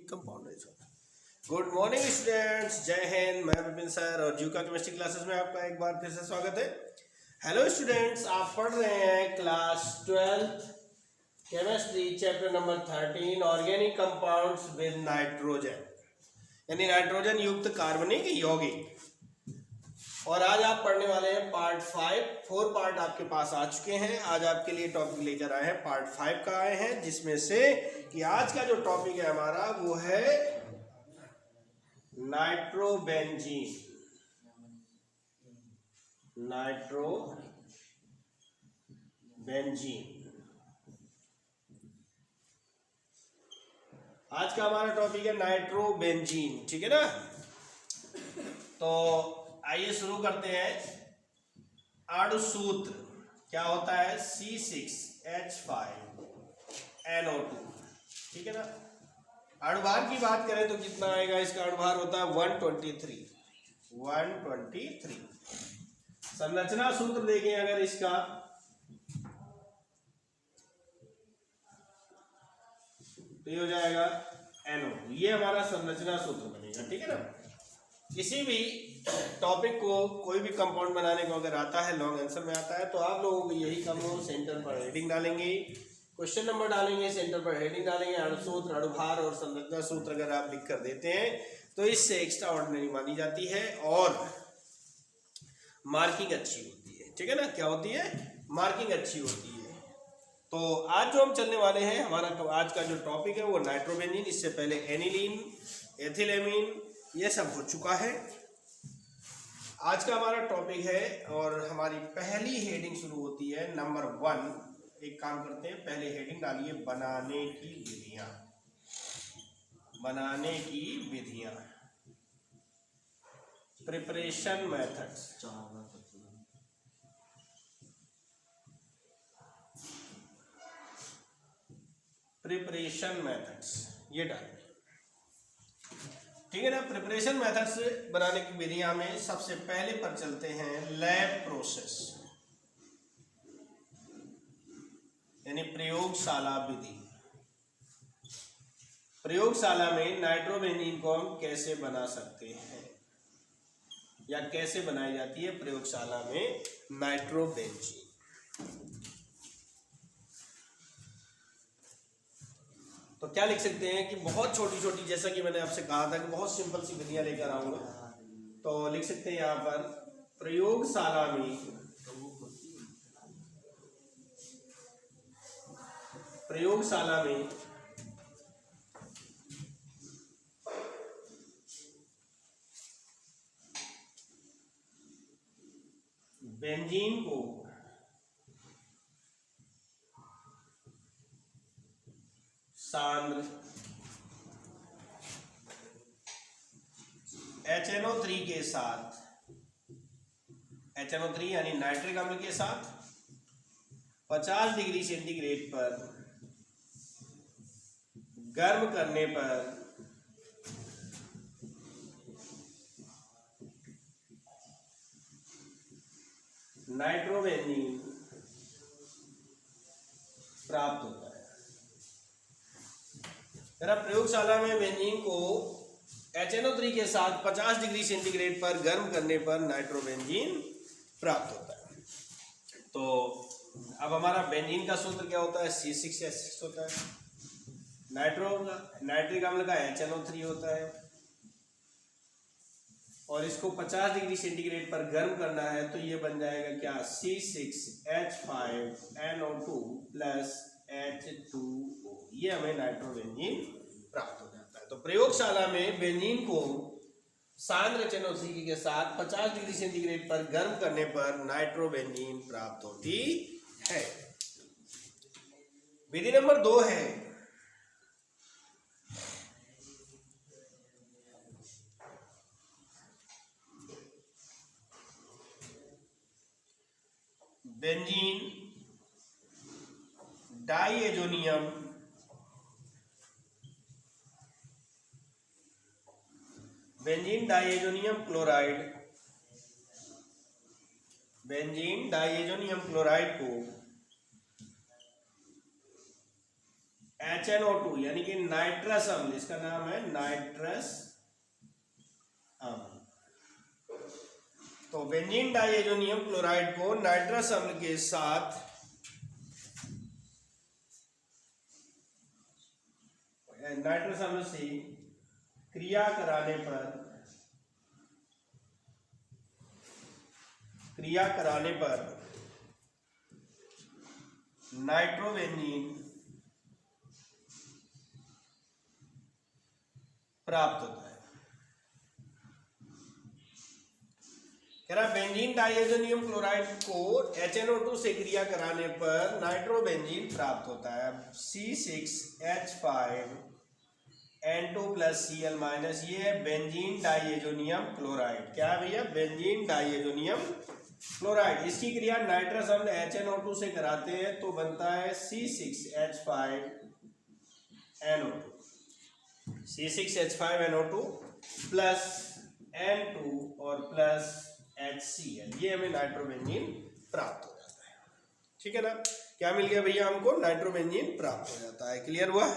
Compound नहीं छोड़ता। Good morning students, जय हिंद। मैं विपिन सर और जीव का केमिस्ट्री क्लासेस में आपका एक बार फिर से स्वागत है। हेलो स्टूडेंट्स, आप पढ़ रहे हैं class 12 chemistry chapter number 13 organic compounds with nitrogen, यानी नाइट्रोजन युक्त कार्बनिक यौगिक। और आज आप पढ़ने वाले हैं पार्ट 5। 4 पार्ट आपके पास आ चुके हैं। आज आपके लिए टॉपिक लेकर आए हैं पार्ट 5 का आए हैं, जिसमें से कि आज का जो टॉपिक है हमारा वो है नाइट्रोबेंजीन। आज का हमारा टॉपिक है नाइट्रोबेंजीन, ठीक है ना। तो आइए शुरू करते हैं। अणुसूत्र क्या होता है? C6H5NO2, ठीक है ना। अणुभार की बात करें तो कितना आएगा? इसका अणुभार होता है 123। संरचना सूत्र देखें अगर इसका, तो ये हो जाएगा NO2। ये हमारा संरचना सूत्र बनेगा, ठीक है ना। किसी भी टॉपिक को, कोई भी कंपाउंड बनाने को अगर आता है, लॉन्ग आंसर में आता है, तो आप लोगों को यही काम हो, सेंटर पर हेडिंग डालेंगे, क्वेश्चन नंबर डालेंगे, सेंटर पर हेडिंग डालेंगे, अणुसूत्र, अणुभार और संरचना सूत्र अगर आप लिख कर देते हैं तो इससे एक्स्ट्रा ऑर्डिनरी मानी जाती है और मार्किंग अच्छी होती है, ठीक है ना। क्या होती है? मार्किंग अच्छी होती है। तो आज जो हम चलने वाले हैं, हमारा आज का जो टॉपिक है वो नाइट्रोबेंजीन। इससे पहले एनिलीन, एथिलेमीन, ये सब हो चुका है। आज का हमारा टॉपिक है और हमारी पहली हेडिंग शुरू होती है नंबर 1। एक काम करते हैं, पहले हेडिंग डालिए बनाने की विधियां। Preparation methods. ये डालिए, ठीक है ना। प्रिपरेशन मेथड्स बनाने की विधियां में सबसे पहले पर चलते हैं लैब प्रोसेस, यानी प्रयोगशाला विधि। प्रयोगशाला में नाइट्रोबेंजीन को हम कैसे बना सकते हैं या कैसे बनाई जाती है प्रयोगशाला में नाइट्रोबेंजीन। तो क्या लिख सकते हैं कि बहुत छोटी छोटी, जैसा कि मैंने आपसे कहा था कि बहुत सिंपल सी विधियां लेकर आऊंगा, तो लिख सकते हैं यहां पर प्रयोगशाला में बेंजीन को सांद्र HNO3 के साथ, HNO3 यानी नाइट्रिक अम्ल के साथ 50 डिग्री सेंटीग्रेड पर गर्म करने पर नाइट्रोबेंजीन प्राप्त होता है। जरा प्रयोगशाला में बेंजीन को HNO3 के साथ 50 डिग्री सेंटीग्रेड पर गर्म करने पर नाइट्रोबेंजीन प्राप्त होता है। तो अब हमारा बेंजीन का सूत्र क्या होता है? C6H6 होता है। नाइट्रिक अम्ल का HNO3 होता है और इसको 50 डिग्री सेंटीग्रेड पर गर्म करना है, तो ये बन जाएगा क्या? C6H5NO2 plus H2O। ये हमें नाइट्रोबेंजीन प्राप्त हो जाता है। तो प्रयोगशाला में बेंजीन को सांद्र HNO3 के साथ 50 डिग्री सेंटीग्रेड पर गर्म करने पर नाइट्रोबेंजीन प्राप्त होती है। विधि नंबर 2 है बेंजीन डाइएजोनियम क्लोराइड को HNO2 यानी कि नाइट्रस अम्ल, इसका नाम है नाइट्रस अम्ल। तो बेंजीन डाइएजोनियम क्लोराइड को नाइट्रस अम्ल के साथ नाइट्रस अम्ल से क्रिया कराने पर नाइट्रोबेंजीन प्राप्त होता है। कह रहा बेंजीन डाइएजोनियम क्लोराइड को HNO2 से क्रिया कराने पर नाइट्रोबेंजीन प्राप्त होता है। C6H5N2 + Cl-, ये है बेंजीन डाइएजोनियम क्लोराइड। क्या है भैया? Benzene diazonium chloride. इसकी क्रिया नाइट्रस अम्ल HNO2 से कराते हैं तो बनता है C6H5NO2, C6H5NO2 प्लस N2 और प्लस HCl, ये हमें नाइट्रोबेंजीन प्राप्त हो जाता है। ठीक है ना? क्या मिल गया भैया? हमको नाइट्रोबेंजीन प्राप्त हो जाता है। क्लियर हुआ?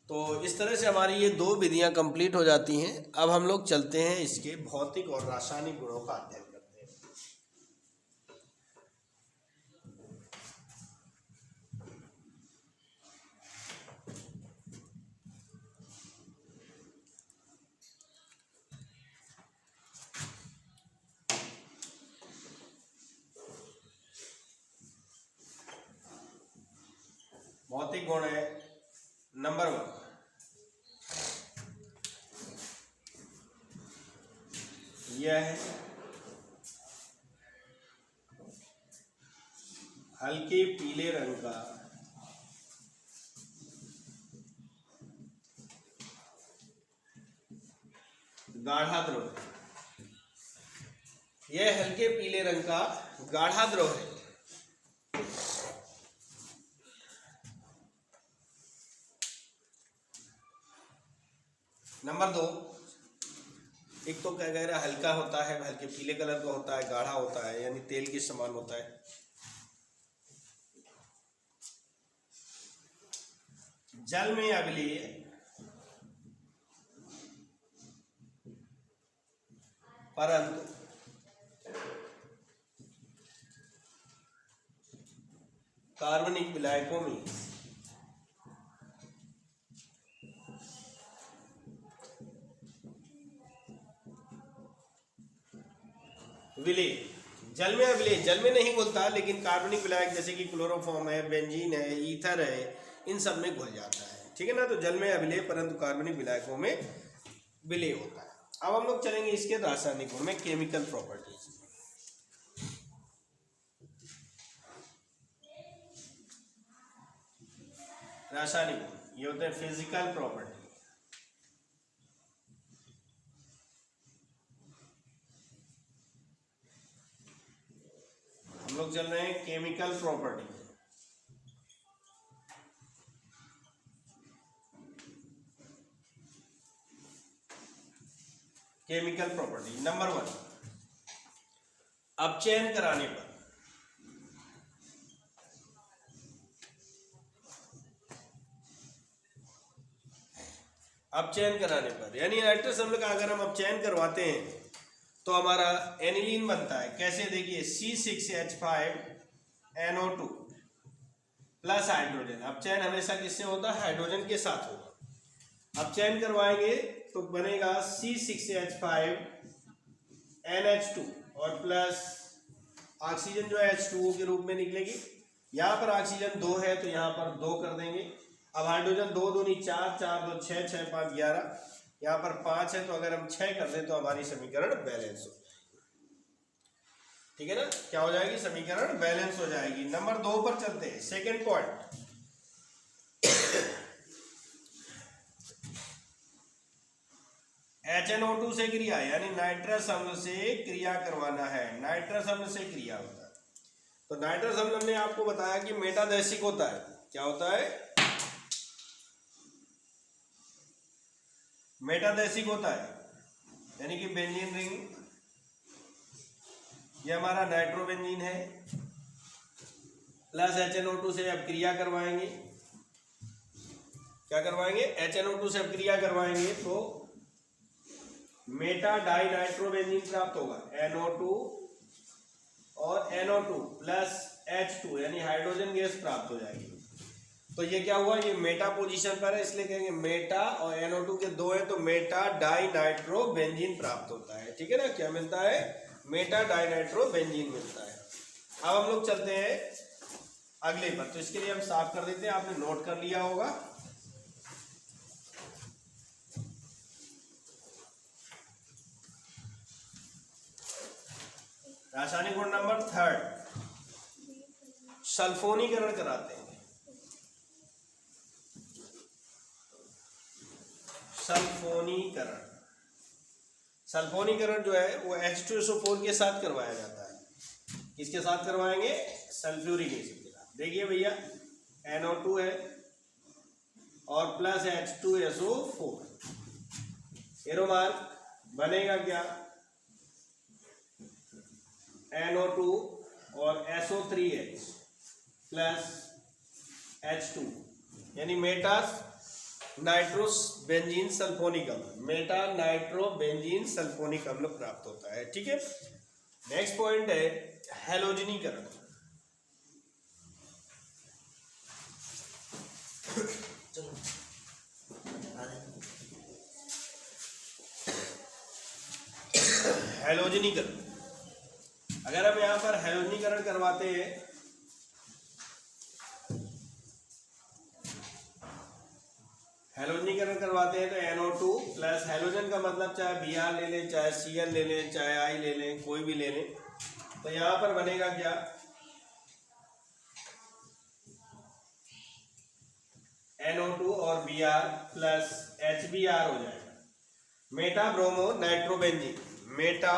तो इस तरह से हमारी ये दो विधियां कंप्लीट हो जाती हैं। अब हम लोग चलते हैं इसके भौतिक और रासायनिक गुणों का अध्ययन करते हैं। भौतिक गुण है नंबर 1, यह है हल्के पीले रंग का गाढ़ा द्रव। यह हल्के पीले रंग का गाढ़ा द्रव है। नंबर 2, एक तो क्या कह रहा है, हल्का होता है, हल्के पीले कलर का होता है, गाढ़ा होता है, यानी तेल के समान होता है। जल में अम्लीय, परंतु कार्बनिक विलायकों में विलेय। जल में अविलेय, जल में नहीं घुलता, लेकिन कार्बनिक विलायक जैसे कि क्लोरोफॉर्म है, बेंजीन है, ईथर है, इन सब में घुल जाता है। ठीक है ना? तो जल में अविलेय परंतु कार्बनिक विलायकों में विलेय होता है। अब हम लोग चलेंगे इसके रासायनिक गुण में, केमिकल प्रॉपर्टीज। रासायनिक गुण ये होते हैं फिजिकल प्रॉपर्टी। हम लोग चल रहे हैं chemical property. Chemical property number 1, अपचयन कराने पर यानी नाइट्रस अम्ल का अगर हम अपचयन करवाते हैं तो हमारा एनिलीन बनता है। कैसे? देखिए, C6H5NO2 प्लस हाइड्रोजन। अपचयन हमेशा किससे होता है? हाइड्रोजन के साथ होगा। अपचयन करवाएंगे तो बनेगा C6H5NH2 और प्लस ऑक्सीजन जो है H2O के रूप में निकलेगी। यहाँ पर ऑक्सीजन 2 है तो यहाँ पर 2 कर देंगे। अब हाइड्रोजन 2 दूनी 4, 4 2 6, 6 5 11, यहाँ पर 5 है तो अगर हम 6 कर दें तो हमारी समीकरण बैलेंस हो जाएगी। ठीक है ना? क्या हो जाएगी? समीकरण बैलेंस हो जाएगी। नंबर 2 पर चलते हैं। सेकेंड पॉइंट, HNO2 से क्रिया, यानी नाइट्रस अम्ल से क्रिया करवाना है। नाइट्रस अम्ल से क्रिया होता है तो नाइट्रस अम्ल हमने आपको बताया कि मेटादैशिक होता है। क्या होता है? मेटादैशिक होता है, यानी कि बेंजीन रिंग, ये हमारा नाइट्रोबेंजीन है, प्लस HNO2 से अब क्रिया करवाएंगे क्या करवाएंगे, HNO2 से क्रिया करवाएंगे तो मेटा डाई नाइट्रोबेंजीन प्राप्त होगा, NO2 और NO2 प्लस H2 यानी हाइड्रोजन गैस प्राप्त हो जाएगी। तो ये क्या हुआ, ये मेटा पोजीशन पर है इसलिए कहेंगे मेटा, और NO2 के दो है तो मेटा डाई नाइट्रोबेंजीन प्राप्त होता है। ठीक है ना, क्या मिलता है, मेटा डाई नाइट्रोबेंजीन मिलता है। अब हम लोग चलते हैं अगले पर, तो इसके लिए हम साफ कर देते हैं, आपने नोट कर लिया होगा। रासायनिक गुण नंबर 3, सल्फोनीकरण कराते हैं। सल्फोनीकरण, सल्फोनीकरण जो है वो H2SO4 के साथ करवाया जाता है। किसके साथ करवाएंगे, सल्फ्यूरिक एसिड के साथ। देखिए भैया NO2 है और प्लस H2SO4, एरो मार्क बनेगा क्या, NO2 और SO3H प्लस H2 यानी मेटा नाइट्रोस बेंजीन सल्फोनिक अम्ल, मेटा नाइट्रो बेंजीन सल्फोनिक अम्ल प्राप्त होता है। ठीक है, नेक्स्ट पॉइंट है हैलोजनीकरण। हैलोजनीकरण, अगर हम यहाँ पर हैलोजनीकरण करवाते हैं, हैलोजनीकरण करवाते हैं तो NO2 प्लस हैलोजन का मतलब चाहे Br ले लें, चाहे Cl ले लें, चाहे I ले लें, कोई भी ले लें, तो यहाँ पर बनेगा क्या, NO2 और Br प्लस HBr हो जाएगा, Meta bromo nitrobenzene, Meta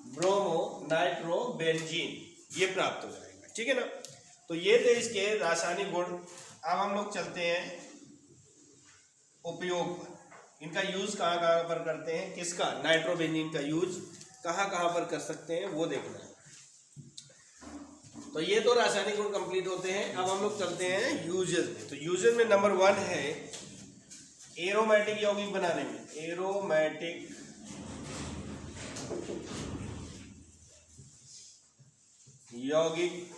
bromo nitrobenzene ये प्राप्त हो जाएगा। ठीक है ना, तो ये थे इसके रासायनिक गुण। अब हम लोग चलते हैं उपयोग पर, इनका यूज कहाँ कहाँ पर करते हैं, किसका, नाइट्रोबेंजीन का यूज कहाँ कहाँ पर कर सकते हैं वो देखना है। तो ये तो रासायनिक गुण कंप्लीट होते हैं। अब हम लोग चलते हैं यूजेस में। तो यूजेस में नंबर 1 है एरोमेटिक यौगिक बनाने में, एरोमेटिक यौगिक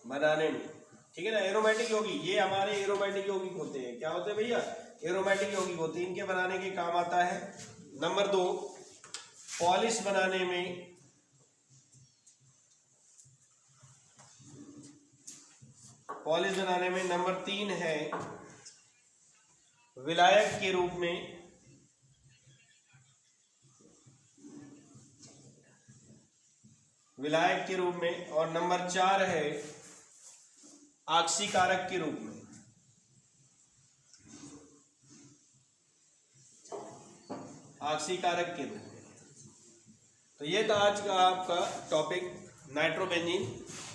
बनाने में। ठीक है ना, एरोमेटिक यौगिक, ये हमारे एरोमेटिक यौगिक होते हैं। क्या होते हैं भैया, एरोमेटिक यौगिक होते हैं, इनके बनाने के काम आता है। नंबर 2 पॉलिश बनाने में, पॉलिश बनाने में। नंबर 3 है विलायक के रूप में, विलायक के रूप में। और नंबर 4 है ऑक्सीकारक के रूप में, ऑक्सीकारक के रूप में। तो ये था आज का आपका टॉपिक नाइट्रोबेंजीन।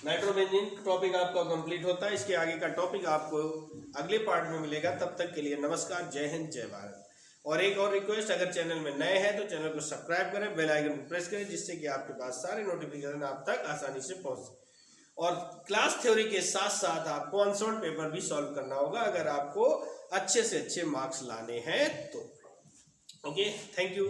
नाइट्रोबेंजीन टॉपिक आपका कंप्लीट होता है। इसके आगे का टॉपिक आपको अगले पार्ट में मिलेगा। तब तक के लिए नमस्कार, जय हिंद, जय भारत। और एक और रिक्वेस्ट, अगर चैनल में नए हैं तो चैनल को सब्सक्राइब करें, बेल आइकन को प्रेस करें, जिससे कि आपके पास सारे नोटिफिकेशन आप तक आसानी से पहुंचे। और क्लास थ्योरी के साथ साथ आपको अनसॉल्व पेपर भी सॉल्व करना होगा, अगर आपको अच्छे से अच्छे मार्क्स लाने हैं तो। Okay, thank you.